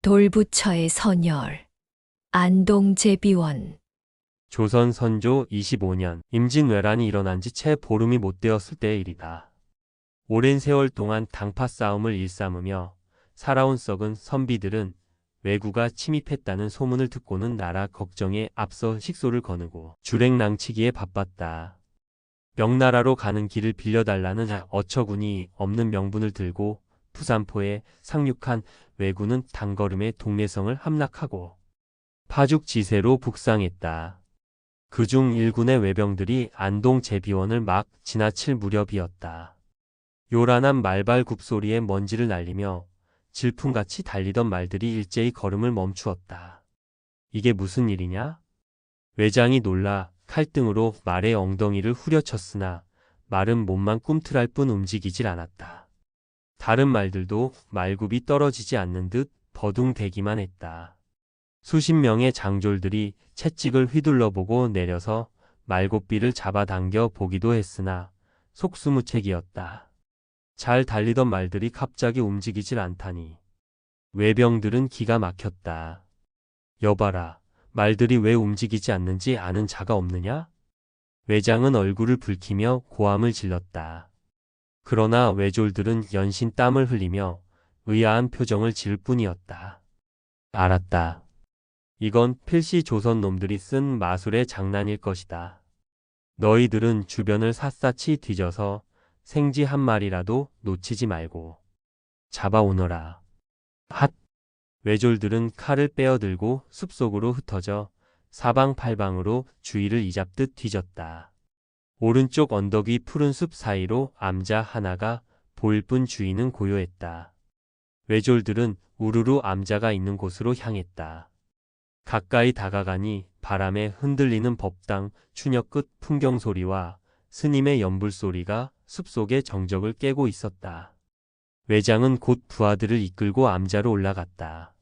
돌부처의 선열, 안동제비원. 조선 선조 25년 임진왜란이 일어난 지 채 보름이 못 되었을 때의 일이다. 오랜 세월 동안 당파 싸움을 일삼으며 살아온 썩은 선비들은 왜구가 침입했다는 소문을 듣고는 나라 걱정에 앞서 식소를 거느고 주랭랑치기에 바빴다. 명나라로 가는 길을 빌려달라는 어처구니 없는 명분을 들고 부산포에 상륙한 왜구는 단걸음에 동래성을 함락하고 파죽지세로 북상했다. 그중 일군의 외병들이 안동 제비원을 막 지나칠 무렵이었다. 요란한 말발 굽소리에 먼지를 날리며 질풍같이 달리던 말들이 일제히 걸음을 멈추었다. 이게 무슨 일이냐? 외장이 놀라 칼등으로 말의 엉덩이를 후려쳤으나 말은 몸만 꿈틀할 뿐 움직이질 않았다. 다른 말들도 말굽이 떨어지지 않는 듯 버둥대기만 했다. 수십 명의 장졸들이 채찍을 휘둘러보고 내려서 말고삐를 잡아당겨 보기도 했으나 속수무책이었다. 잘 달리던 말들이 갑자기 움직이질 않다니 외병들은 기가 막혔다. 여봐라, 말들이 왜 움직이지 않는지 아는 자가 없느냐? 외장은 얼굴을 붉히며 고함을 질렀다. 그러나 외졸들은 연신 땀을 흘리며 의아한 표정을 지을 뿐이었다. 알았다. 이건 필시 조선 놈들이 쓴 마술의 장난일 것이다. 너희들은 주변을 샅샅이 뒤져서 생쥐 한 마리라도 놓치지 말고 잡아오너라. 핫! 외졸들은 칼을 빼어들고 숲속으로 흩어져 사방팔방으로 주위를 이잡듯 뒤졌다. 오른쪽 언덕 위 푸른 숲 사이로 암자 하나가 보일 뿐 주위는 고요했다. 외졸들은 우르르 암자가 있는 곳으로 향했다. 가까이 다가가니 바람에 흔들리는 법당 추녀 끝 풍경 소리와 스님의 연불 소리가 숲속의 정적을 깨고 있었다. 외장은 곧 부하들을 이끌고 암자로 올라갔다.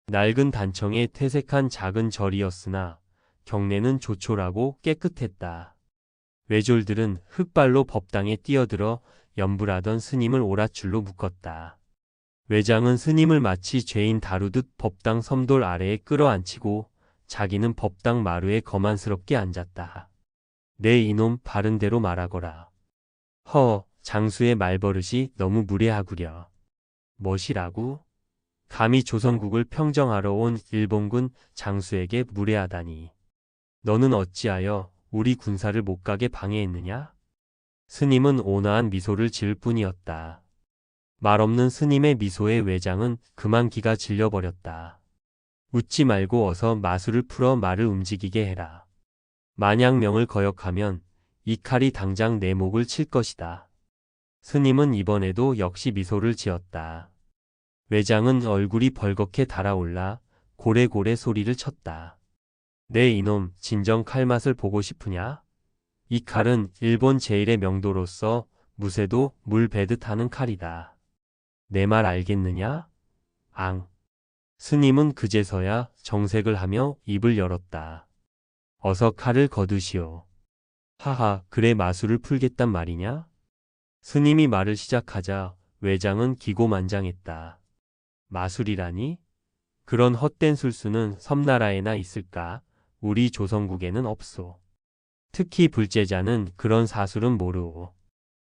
낡은 단청에 퇴색한 작은 절이었으나 경내는 조촐하고 깨끗했다. 외졸들은 흙발로 법당에 뛰어들어 연불하던 스님을 오랏줄로 묶었다. 외장은 스님을 마치 죄인 다루듯 법당 섬돌 아래에 끌어안치고 자기는 법당 마루에 거만스럽게 앉았다. 내 이놈 바른 대로 말하거라. 장수의 말버릇이 너무 무례하구려. 멋이라고? 감히 조선국을 평정하러 온 일본군 장수에게 무례하다니. 너는 어찌하여 우리 군사를 못 가게 방해했느냐? 스님은 온화한 미소를 지을 뿐이었다. 말없는 스님의 미소에 외장은 그만 기가 질려버렸다. 웃지 말고 어서 마술을 풀어 말을 움직이게 해라. 만약 명을 거역하면 이 칼이 당장 내 목을 칠 것이다. 스님은 이번에도 역시 미소를 지었다. 외장은 얼굴이 벌겋게 달아올라 고래고래 소리를 쳤다. 내 이놈 진정 칼맛을 보고 싶으냐? 이 칼은 일본 제일의 명도로서 무쇠도 물 베듯 하는 칼이다. 내 말 알겠느냐? 앙. 스님은 그제서야 정색을 하며 입을 열었다. 어서 칼을 거두시오. 하하, 그래 마술을 풀겠단 말이냐? 스님이 말을 시작하자 외장은 기고만장했다. 마술이라니? 그런 헛된 술수는 섬나라에나 있을까? 우리 조선국에는 없소. 특히 불제자는 그런 사술은 모르오.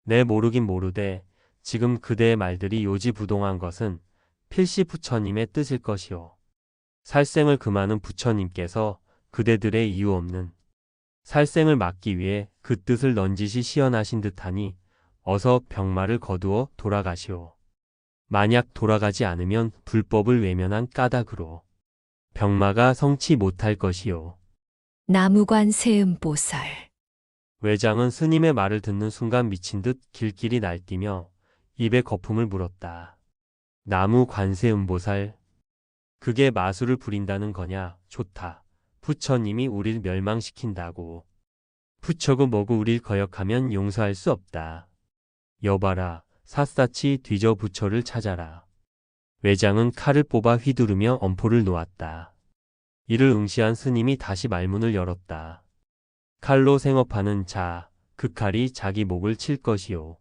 내 모르긴 모르되 지금 그대의 말들이 요지부동한 것은 필시 부처님의 뜻일 것이오. 살생을 금하는 부처님께서 그대들의 이유 없는 살생을 막기 위해 그 뜻을 넌지시 시연하신 듯하니 어서 병마를 거두어 돌아가시오. 만약 돌아가지 않으면 불법을 외면한 까닭으로 병마가 성치 못할 것이오. 나무관 세음보살. 외장은 스님의 말을 듣는 순간 미친 듯 길길이 날뛰며 입에 거품을 물었다. 나무 관세음보살. 그게 마술을 부린다는 거냐? 좋다. 부처님이 우릴 멸망시킨다고. 부처고 뭐고 우릴 거역하면 용서할 수 없다. 여봐라, 샅샅이 뒤져 부처를 찾아라. 외장은 칼을 뽑아 휘두르며 엄포를 놓았다. 이를 응시한 스님이 다시 말문을 열었다. 칼로 생업하는 자, 그 칼이 자기 목을 칠 것이오.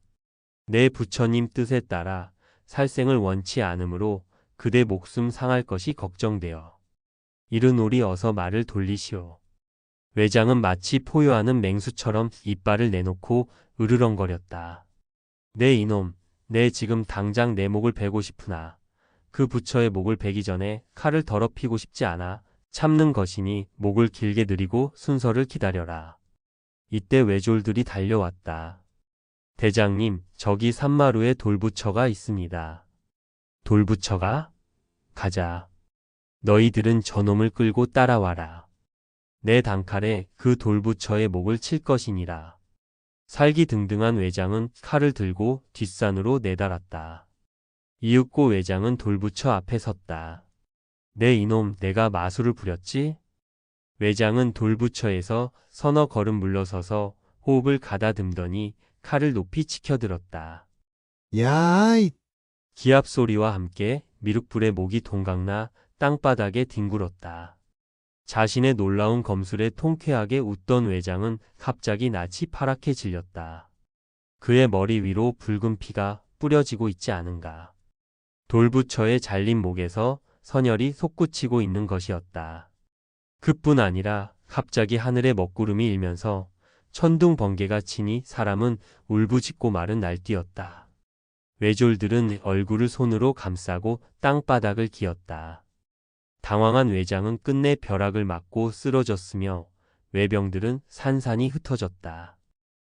내 부처님 뜻에 따라 살생을 원치 않으므로 그대 목숨 상할 것이 걱정되어. 이른오리 어서 말을 돌리시오. 외장은 마치 포효하는 맹수처럼 이빨을 내놓고 으르렁거렸다. 네 이놈, 내 지금 당장 내 목을 베고 싶으나 그 부처의 목을 베기 전에 칼을 더럽히고 싶지 않아 참는 것이니 목을 길게 들이고 순서를 기다려라. 이때 외졸들이 달려왔다. 대장님, 저기 산마루에 돌부처가 있습니다. 돌부처가? 가자. 너희들은 저놈을 끌고 따라와라. 내 단칼에 그 돌부처의 목을 칠 것이니라. 살기등등한 외장은 칼을 들고 뒷산으로 내달았다. 이윽고 외장은 돌부처 앞에 섰다. 네 이놈, 내가 마술을 부렸지? 외장은 돌부처에서 서너 걸음 물러서서 호흡을 가다듬더니 칼을 높이 치켜들었다. 야, 이 기합 소리와 함께 미륵불의 목이 동강나 땅바닥에 뒹굴었다. 자신의 놀라운 검술에 통쾌하게 웃던 외장은 갑자기 낯이 파랗게 질렸다. 그의 머리 위로 붉은 피가 뿌려지고 있지 않은가. 돌부처의 잘린 목에서 선혈이 솟구치고 있는 것이었다. 그뿐 아니라 갑자기 하늘에 먹구름이 일면서 천둥 번개가 치니 사람은 울부짖고 말은 날뛰었다. 외졸들은 얼굴을 손으로 감싸고 땅바닥을 기었다. 당황한 외장은 끝내 벼락을 맞고 쓰러졌으며 외병들은 산산이 흩어졌다.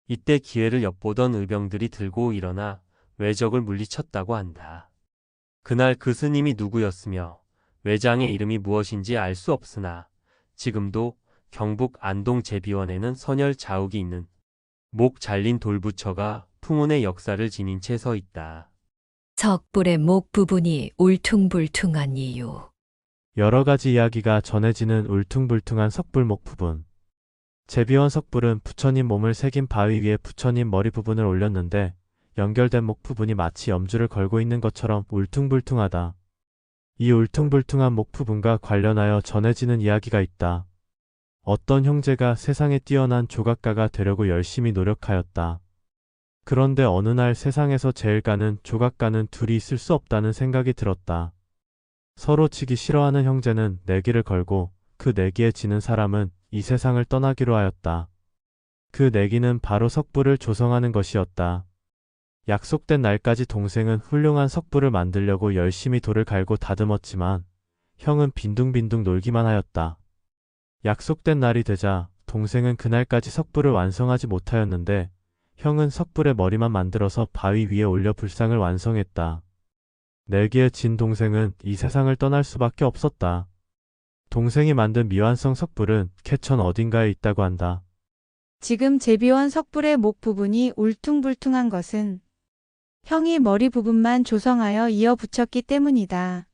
이때 기회를 엿보던 의병들이 들고 일어나 외적을 물리쳤다고 한다. 그날 그 스님이 누구였으며 외장의 이름이 무엇인지 알 수 없으나 지금도 경북 안동 제비원에는 선열 자욱이 있는 목 잘린 돌부처가 풍운의 역사를 지닌 채 서 있다. 석불의 목 부분이 울퉁불퉁한 이유. 여러 가지 이야기가 전해지는 울퉁불퉁한 석불목 부분. 제비원 석불은 부처님 몸을 새긴 바위 위에 부처님 머리 부분을 올렸는데 연결된 목 부분이 마치 염주를 걸고 있는 것처럼 울퉁불퉁하다. 이 울퉁불퉁한 목 부분과 관련하여 전해지는 이야기가 있다. 어떤 형제가 세상에 뛰어난 조각가가 되려고 열심히 노력하였다. 그런데 어느 날 세상에서 제일 가는 조각가는 둘이 있을 수 없다는 생각이 들었다. 서로 치기 싫어하는 형제는 내기를 걸고 그 내기에 지는 사람은 이 세상을 떠나기로 하였다. 그 내기는 바로 석불을 조성하는 것이었다. 약속된 날까지 동생은 훌륭한 석불을 만들려고 열심히 돌을 갈고 다듬었지만 형은 빈둥빈둥 놀기만 하였다. 약속된 날이 되자 동생은 그날까지 석불을 완성하지 못하였는데 형은 석불의 머리만 만들어서 바위 위에 올려 불상을 완성했다. 내기에 진 동생은 이 세상을 떠날 수밖에 없었다. 동생이 만든 미완성 석불은 개천 어딘가에 있다고 한다. 지금 제비원 석불의 목 부분이 울퉁불퉁한 것은 형이 머리 부분만 조성하여 이어 붙였기 때문이다.